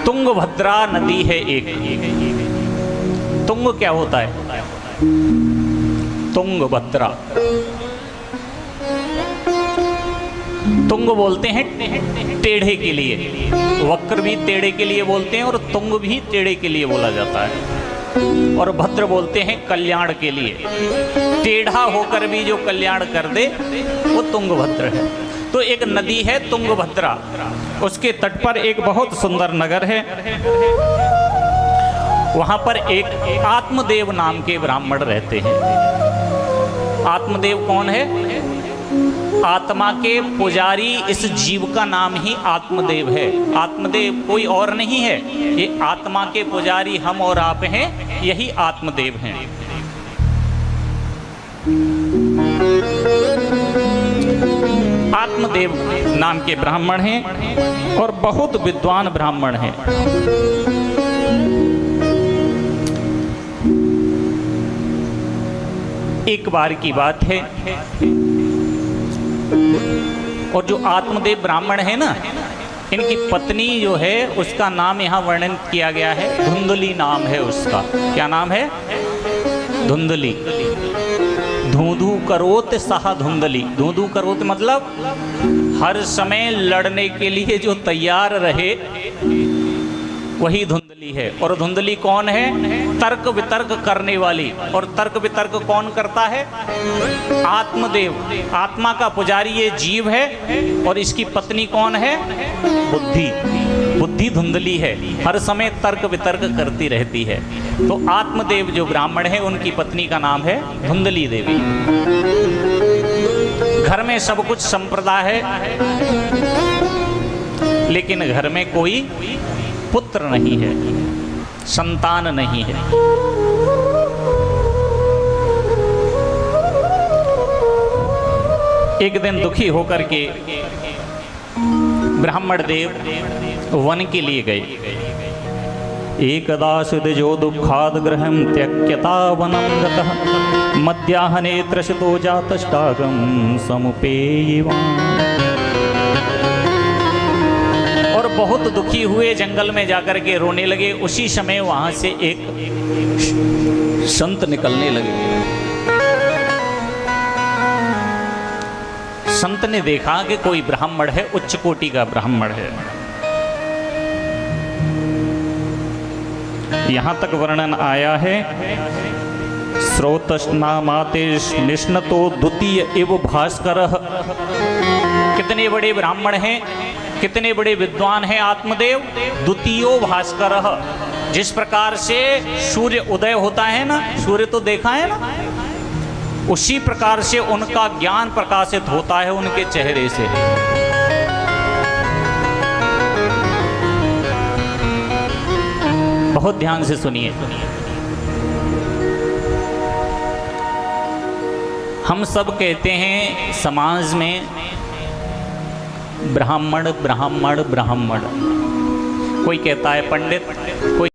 तुंगभद्रा नदी है एक। तुंग क्या होता है? तुंगभद्रा। तुंग बोलते हैं टेढ़े के लिए, वक्र भी टेढ़े के लिए बोलते हैं और तुंग भी टेढ़े के लिए बोला जाता है। और भद्र बोलते हैं कल्याण के लिए, टेढ़ा होकर भी जो कल्याण कर दे वो तुंगभद्र है। तो एक नदी है तुंगभद्रा, उसके तट पर एक बहुत सुंदर नगर है। वहां पर एक आत्मदेव नाम के ब्राह्मण रहते हैं। आत्मदेव कौन है? आत्मा के पुजारी, इस जीव का नाम ही आत्मदेव है। आत्मदेव कोई और नहीं है, ये आत्मा के पुजारी हम और आप हैं, यही आत्मदेव हैं। आत्मदेव नाम के ब्राह्मण हैं और बहुत विद्वान ब्राह्मण हैं। एक बार की बात है, और जो आत्मदेव ब्राह्मण है ना, इनकी पत्नी जो है उसका नाम यहाँ वर्णन किया गया है, धुंधली नाम है उसका। क्या नाम है? धुंधली। धूधू करोत सहा धुंधली। धूधू करोत मतलब हर समय लड़ने के लिए जो तैयार रहे वही धुंधली है। और धुंधली कौन है? तर्क वितर्क करने वाली। और तर्क वितर्क कौन करता है? आत्मदेव, आत्मा का पुजारी ये जीव है। और इसकी पत्नी कौन है? बुद्धि। बुद्धि धुंधली है, हर समय तर्क वितर्क करती रहती है। तो आत्मदेव जो ब्राह्मण है उनकी पत्नी का नाम है धुंधली देवी। घर में सब कुछ संप्रदाय है, लेकिन घर में कोई पुत्र नहीं है, संतान नहीं है। एक दिन दुखी होकर के ब्राह्मण देव वन के लिए गए। एकदा सुदजो दुःखाद गृहं त्यक्यता वनं गतः मध्याह्ने त्रसितो जातष्टागं समुपेयिवान्। और बहुत दुखी हुए, जंगल में जाकर के रोने लगे। उसी समय वहां से एक संत निकलने लगे। संत ने देखा कि कोई ब्राह्मण है, उच्च कोटि का ब्राह्मण है। यहां तक वर्णन आया है, स्रोतस्नामाते निष्णतो द्वितीय एव भास्करः। कितने बड़े ब्राह्मण हैं, कितने बड़े विद्वान हैं आत्मदेव। द्वितीयो भास्करः, जिस प्रकार से सूर्य उदय होता है ना, सूर्य तो देखा है ना, उसी प्रकार से उनका ज्ञान प्रकाशित होता है उनके चेहरे से। बहुत ध्यान से सुनिए। हम सब कहते हैं समाज में ब्राह्मण ब्राह्मण ब्राह्मण। कोई कहता है पंडित, कोई